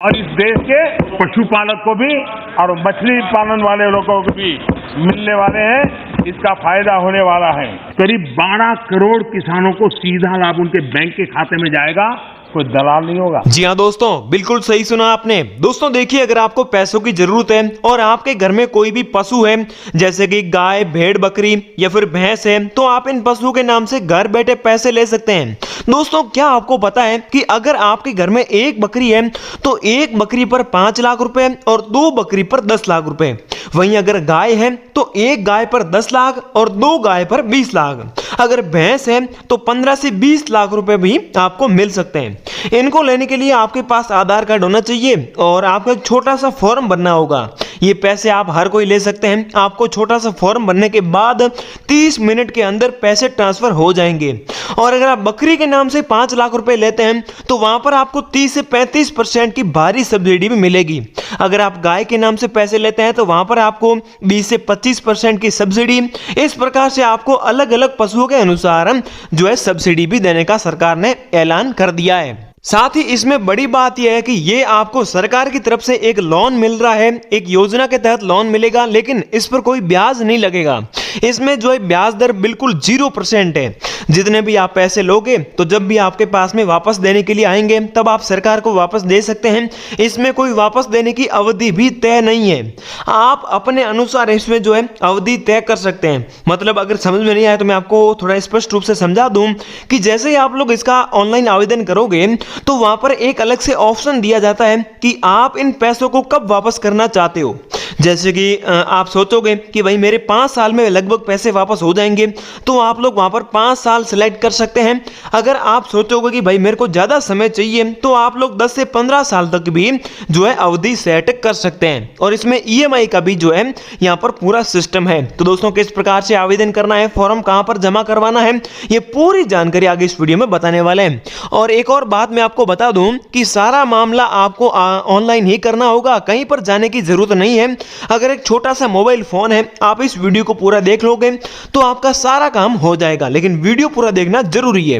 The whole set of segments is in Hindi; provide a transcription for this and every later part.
और इस देश के पशुपालक को भी और मछली पालन वाले लोगों को भी मिलने वाले हैं, इसका फायदा होने वाला है। करीब 12 करोड़ किसानों को सीधा लाभ उनके बैंक के खाते में जाएगा, कोई दलाल नहीं होगा। जी हाँ दोस्तों, बिल्कुल सही सुना आपने। दोस्तों देखिए, अगर आपको पैसों की जरूरत है और आपके घर में कोई भी पशु है जैसे कि गाय, भेड़, बकरी या फिर भैंस है, तो आप इन पशुओं के नाम से घर बैठे पैसे ले सकते हैं। दोस्तों क्या आपको पता है कि अगर आपके घर में एक बकरी है तो एक बकरी पर 5 लाख रुपए और 2 बकरी पर 10 लाख रुपए, वहीं अगर गाय है तो एक गाय पर 10 लाख और 2 गाय पर 20 लाख, अगर भैंस है तो 15 से 20 लाख रुपए भी आपको मिल सकते हैं। इनको लेने के लिए आपके पास आधार कार्ड होना चाहिए और आपको एक छोटा सा फॉर्म भरना होगा। ये पैसे आप हर कोई ले सकते हैं। आपको छोटा सा फॉर्म भरने के बाद 30 मिनट के अंदर पैसे ट्रांसफर हो जाएंगे। और अगर आप बकरी के नाम से 5 लाख रुपए लेते हैं तो वहां पर आपको 30 से 35% की भारी सब्सिडी भी मिलेगी। अगर आप गाय के नाम से पैसे लेते हैं तो वहां पर आपको 20 से 25% की सब्सिडी। इस प्रकार से आपको अलग अलग पशुओं के अनुसार जो है सब्सिडी भी देने का सरकार ने ऐलान कर दिया है। साथ ही इसमें बड़ी बात यह है कि ये आपको सरकार की तरफ से एक लोन मिल रहा है, एक योजना के तहत लोन मिलेगा, लेकिन इस पर कोई ब्याज नहीं लगेगा। इसमें जो है ब्याज दर बिल्कुल 0% है। जितने भी आप पैसे लोगे तो जब भी आपके पास में वापस देने के लिए आएंगे तब आप सरकार को वापस दे सकते हैं। इसमें कोई वापस देने की अवधि भी तय नहीं है, आप अपने अनुसार इसमें जो है अवधि तय कर सकते हैं। मतलब अगर समझ में नहीं आया तो मैं आपको थोड़ा स्पष्ट रूप से समझा दूं कि जैसे ही आप लोग इसका ऑनलाइन आवेदन करोगे तो वहां पर एक अलग से ऑप्शन दिया जाता है कि आप इन पैसों को कब वापस करना चाहते हो। जैसे कि आप सोचोगे कि भाई मेरे 5 साल में लगभग पैसे वापस हो जाएंगे, तो आप लोग वहां पर 5 साल सिलेक्ट कर सकते हैं। अगर आप सोचोगे कि भाई मेरे को ज्यादा समय चाहिए तो आप लोग 10 से 15 साल तक भी जो है अवधि सेट कर सकते हैं। और इसमें EMI का भी जो है यहाँ पर पूरा सिस्टम है। तो दोस्तों किस प्रकार से आवेदन करना है, फॉर्म कहां पर जमा करवाना है, ये पूरी जानकारी आगे इस वीडियो में बताने वाले हैं। और एक और बात मैं आपको बता दूं कि सारा मामला आपको ऑनलाइन ही करना होगा, कहीं पर जाने की जरूरत नहीं है। अगर एक छोटा सा मोबाइल फोन है, आप इस वीडियो को पूरा देख लोगे तो आपका सारा काम हो जाएगा, लेकिन वीडियो पूरा देखना जरूरी है।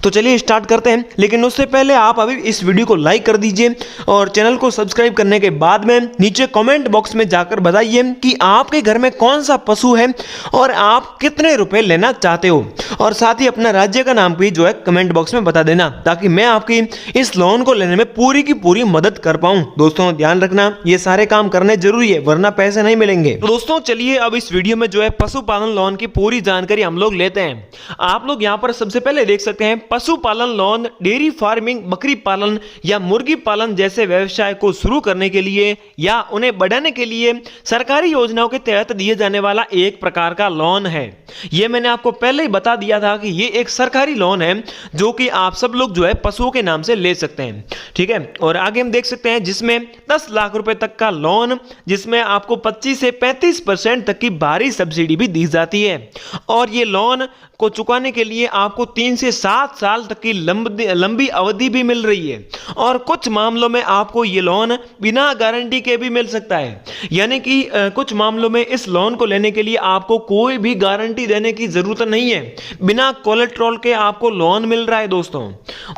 तो चलिए स्टार्ट करते हैं, लेकिन उससे पहले आप अभी इस वीडियो को लाइक कर दीजिए और चैनल को सब्सक्राइब करने के बाद में नीचे कमेंट बॉक्स में जाकर बताइए कि आपके घर में कौन सा पशु है और आप कितने रुपए लेना चाहते हो। और साथ ही अपना राज्य का नाम भी जो है कमेंट बॉक्स में बता देना, ताकि मैं आपकी इस लोन को लेने में पूरी की पूरी मदद कर पाऊं। दोस्तों ध्यान रखना, ये सारे काम करने जरूरी है, वरना पैसे नहीं मिलेंगे। तो दोस्तों चलिए अब इस वीडियो में जो है पशुपालन लोन की पूरी जानकारी हम लोग लेते हैं। आप लोग यहाँ पर सबसे पहले देख सकते हैं पशुपालन लोन डेयरी फार्मिंग, बकरी पालन या मुर्गी पालन जैसे व्यवसाय को शुरू करने के लिए या उन्हें बढ़ाने के लिए सरकारी योजनाओं के तहत दिए जाने वाला एक प्रकार का लोन है। यह मैंने आपको पहले ही बता दिया था कि ये एक सरकारी लोन है जो कि आप सब लोग जो है पशुओं के नाम से ले सकते हैं। ठीक है, और आगे हम देख सकते हैं जिसमें 10 लाख रुपए तक का लोन, जिसमें आपको 25 से 35% तक की भारी सब्सिडी भी दी जाती है। और ये लोन को चुकाने के लिए आपको 3 से 7 साल तक की लंबी अवधि भी मिल रही है। और कुछ मामलों में आपको ये लोन बिना गारंटी के भी मिल सकता है, यानी कि कुछ मामलों में इस लोन को लेने के लिए आपको कोई भी गारंटी देने की जरूरत नहीं है, बिना कोलेट्रॉल के आपको लोन मिल रहा है दोस्तों।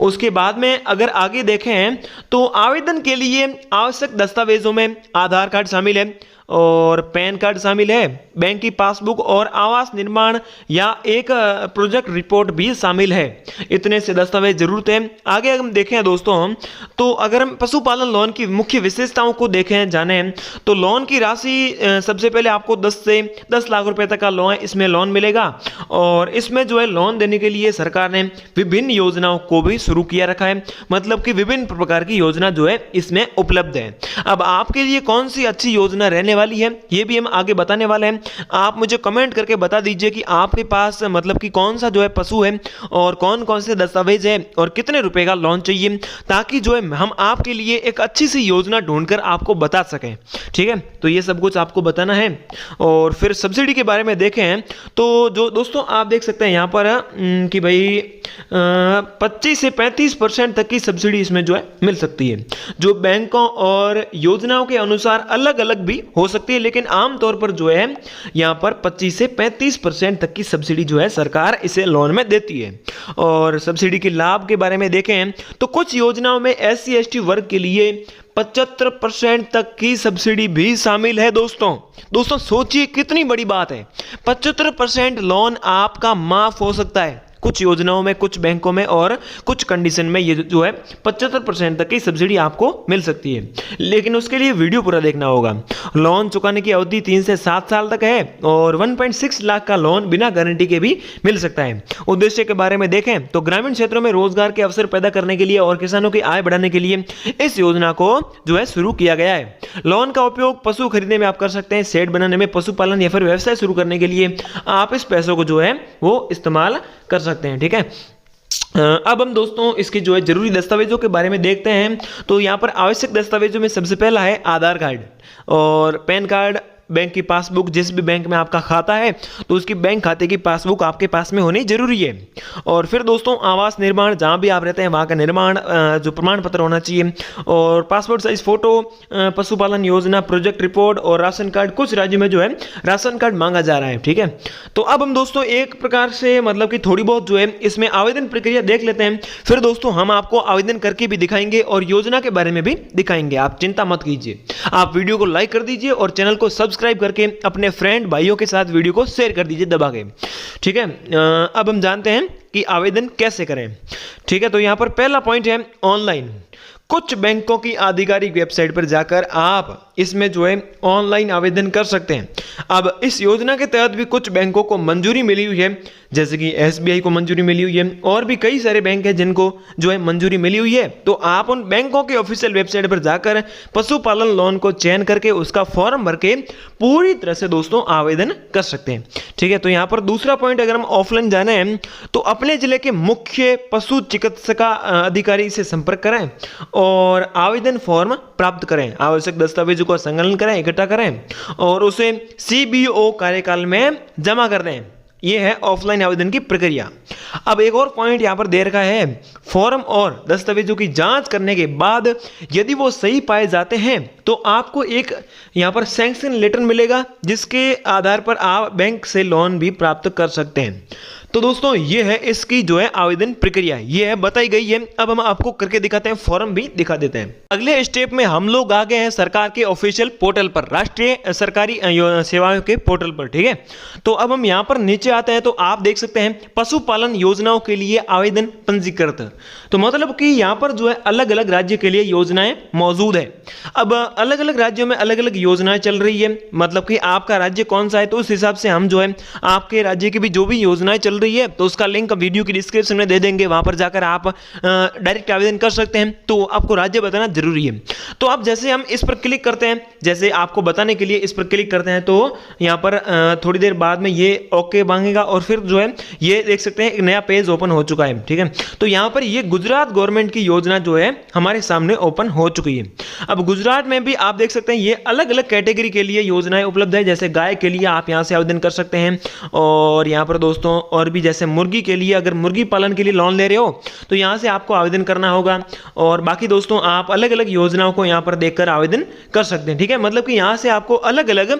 उसके बाद में अगर आगे देखें तो आवेदन के लिए आवश्यक दस्तावेजों में आधार कार्ड शामिल है और पैन कार्ड शामिल है, बैंक की पासबुक और आवास निर्माण या एक प्रोजेक्ट रिपोर्ट भी शामिल है। इतने से दस्तावेज जरूरत है। आगे अगर हम देखें दोस्तों तो अगर हम पशुपालन लोन की मुख्य विशेषताओं को देखें जाने तो लोन की राशि सबसे पहले आपको 10 लाख रुपए तक का लोन इसमें लोन मिलेगा। और इसमें जो है लोन देने के लिए सरकार ने विभिन्न योजनाओं को भी शुरू किया रखा है, मतलब कि विभिन्न प्रकार की योजना जो है इसमें उपलब्ध है। अब आपके लिए कौन सी अच्छी योजना रहने वाली है ये भी हम आगे बताने वाले हैं। आप मुझे कमेंट करके बता दीजिए कि आपके पास मतलब कि कौन सा जो है पशु है और कौन कौन से दस्तावेज है और कितने रुपए का लोन चाहिए, ताकि जो है हम आपके लिए एक अच्छी सी योजना ढूंढकर आपको बता सकें। ठीक है, तो ये सब कुछ आपको बताना है। और फिर सब्सिडी के बारे में देखें तो जो दोस्तों आप देख सकते हैं यहाँ पर कि भाई 25 से 35% तक की सब्सिडी इसमें जो है मिल सकती है, जो बैंकों और योजनाओं के अनुसार अलग अलग भी हो सकती है, लेकिन आमतौर पर जो है यहाँ पर 25 से 35% तक की सब्सिडी जो है सरकार इसे लोन में देती है। और सब्सिडी के लाभ के बारे में देखें तो कुछ योजनाओं में SC ST वर्ग के लिए 75% तक की सब्सिडी भी शामिल है दोस्तों सोचिए कितनी बड़ी बात है। 75% लोन आपका माफ हो सकता है कुछ योजनाओं में, कुछ बैंकों में और कुछ कंडीशन में। ये जो है 75% तक की सब्सिडी आपको मिल सकती है, लेकिन उसके लिए वीडियो पूरा देखना होगा। लोन चुकाने की अवधि 3 से 7 साल तक है और 1.6 लाख का लोन बिना गारंटी के भी मिल सकता है। उद्देश्य के बारे में देखें तो ग्रामीण क्षेत्रों में रोजगार के अवसर पैदा करने के लिए और किसानों की आय बढ़ाने के लिए इस योजना को जो है शुरू किया गया है। लोन का उपयोग पशु खरीदने में आप कर सकते हैं, शेड बनाने में, पशुपालन या फिर व्यवसाय शुरू करने के लिए आप इस पैसों को जो है वो इस्तेमाल कर सकते हैं। ठीक है, अब हम दोस्तों इसके जो है जरूरी दस्तावेजों के बारे में देखते हैं। तो यहाँ पर आवश्यक दस्तावेजों में सबसे पहला है आधार कार्ड और पैन कार्ड, बैंक की पासबुक। जिस भी बैंक में आपका खाता है तो उसकी बैंक खाते की पासबुक आपके पास में होनी जरूरी है। और फिर दोस्तों आवास निर्माण, जहाँ भी आप रहते हैं वहाँ का निर्माण जो प्रमाण पत्र होना चाहिए, और पासपोर्ट साइज फोटो, पशुपालन योजना प्रोजेक्ट रिपोर्ट और राशन कार्ड। कुछ राज्यों में जो है राशन कार्ड मांगा जा रहा है। ठीक है, तो अब हम दोस्तों एक प्रकार से मतलब कि थोड़ी बहुत जो है इसमें आवेदन प्रक्रिया देख लेते हैं। फिर दोस्तों हम आपको आवेदन करके भी दिखाएंगे और योजना के बारे में भी दिखाएंगे। आप चिंता मत कीजिए, आप वीडियो को लाइक कर दीजिए और चैनल को सब्सक्राइब करके अपने फ्रेंड भाइयों के साथ वीडियो को शेयर कर दीजिए दबा के। ठीक है, अब हम जानते हैं कि आवेदन कैसे करें। ठीक है, तो यहां पर पहला पॉइंट है ऑनलाइन। कुछ बैंकों की आधिकारिक वेबसाइट पर जाकर आप इसमें जो है ऑनलाइन आवेदन कर सकते हैं। अब इस योजना के तहत भी कुछ बैंकों को मंजूरी मिली हुई है, जैसे कि SBI को मंजूरी मिली हुई है और भी कई सारे बैंक हैं जिनको जो है मंजूरी मिली हुई है। तो आप उन बैंकों के ऑफिशियल वेबसाइट पर जाकर पशुपालन लोन को चयन करके उसका फॉर्म भर के पूरी तरह से दोस्तों आवेदन कर सकते हैं। ठीक है, तो यहाँ पर दूसरा पॉइंट, अगर हम ऑफलाइन जाना है तो अपने जिले के मुख्य पशु चिकित्सा अधिकारी से संपर्क करें और आवेदन फॉर्म प्राप्त करें। आवश्यक दस्तावेजों का संकलन करें, इकट्ठा करें और उसे CBO कार्यकाल में जमा कर दें। यह है ऑफलाइन आवेदन की प्रक्रिया। अब एक और पॉइंट यहां पर दे रखा है, फॉर्म और दस्तावेजों की जांच करने के बाद यदि वो सही पाए जाते हैं तो आपको एक यहां पर सैंक्शन लेटर मिलेगा, जिसके आधार पर आप बैंक से लोन भी प्राप्त कर सकते हैं। तो दोस्तों ये है इसकी जो है आवेदन प्रक्रिया, ये है बताई गई है। अब हम आपको करके दिखाते हैं, फॉर्म भी दिखा देते हैं। अगले स्टेप में हम लोग आ गए हैं सरकार के ऑफिशियल पोर्टल पर, राष्ट्रीय सरकारी सेवाओं के पोर्टल पर। ठीक है, तो अब हम यहाँ पर नीचे आते हैं तो आप देख सकते हैं पशुपालन योजनाओं के लिए आवेदन पंजीकृत। तो मतलब कि यहाँ पर जो है अलग अलग राज्य के लिए योजनाएं मौजूद है। अब अलग अलग राज्यों में अलग अलग योजनाएं चल रही है, मतलब कि आपका राज्य कौन सा है तो उस हिसाब से हम जो है आपके राज्य की भी जो भी योजनाएं चल रही है तो उसका लिंक वीडियो की डिस्क्रिप्शन में दे देंगे, वहां पर जाकर आप डायरेक्ट आवेदन कर सकते हैं। तो आपको राज्य बताना जरूरी है। तो अब जैसे हम इस पर क्लिक करते हैं, जैसे आपको बताने के लिए इस पर क्लिक करते हैं तो यहां पर थोड़ी देर बाद में ये ओके मांगेगा और फिर जो है ये देख सकते हैं एक नया पेज ओपन हो चुका है। ठीक है, तो यहां पर ये गुजरात गवर्नमेंट की योजना जो है हमारे सामने ओपन हो चुकी है। अब गुजरात में भी आप देख सकते हैं ये अलग अलग कैटेगरी के लिए योजनाएं उपलब्ध है। जैसे गाय के लिए आप यहां से आवेदन कर सकते हैं और यहां पर दोस्तों और भी जैसे मुर्गी के लिए, अगर मुर्गी पालन के लिए लोन ले रहे हो तो यहां से आपको आवेदन करना होगा। और बाकी दोस्तों आप अलग अलग योजनाओं को यहां पर देखकर आवेदन कर सकते हैं। ठीक है, मतलब कि यहां से आपको अलग अलग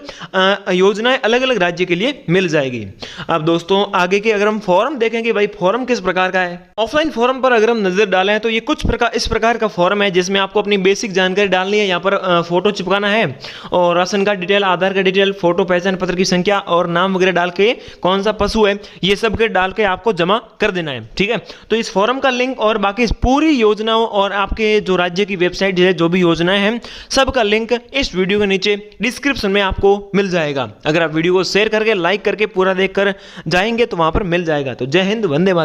योजनाएं अलग अलग राज्य के लिए मिल जाएगी। अब दोस्तों आगे के अगर हम फॉर्म देखेंगे, भाई फॉर्म किस प्रकार का है। ऑफलाइन फॉर्म पर अगर हम नजर डालें तो ये कुछ प्रकार इस प्रकार का फॉर्म है जिसमें आपको अपनी बेसिक जानकारी डालनी है। यहाँ पर फोटो चिपकाना है और राशन कार्ड डिटेल, आधार कार्ड डिटेल, फोटो, पहचान पत्र की संख्या और नाम वगैरह डाल के कौन सा पशु है ये सब के डाल के आपको जमा कर देना है। ठीक है, तो इस फॉर्म का लिंक और बाकी इस पूरी योजनाओं और आपके जो राज्य की वेबसाइट है जो भी योजनाएं हैं सबका लिंक इस वीडियो के नीचे डिस्क्रिप्शन में आपको मिल जाएगा। अगर आप वीडियो को शेयर करके लाइक करके पूरा देखकर जाएंगे तो वहां पर मिल जाएगा। तो जय हिंद, वंदे मातरम।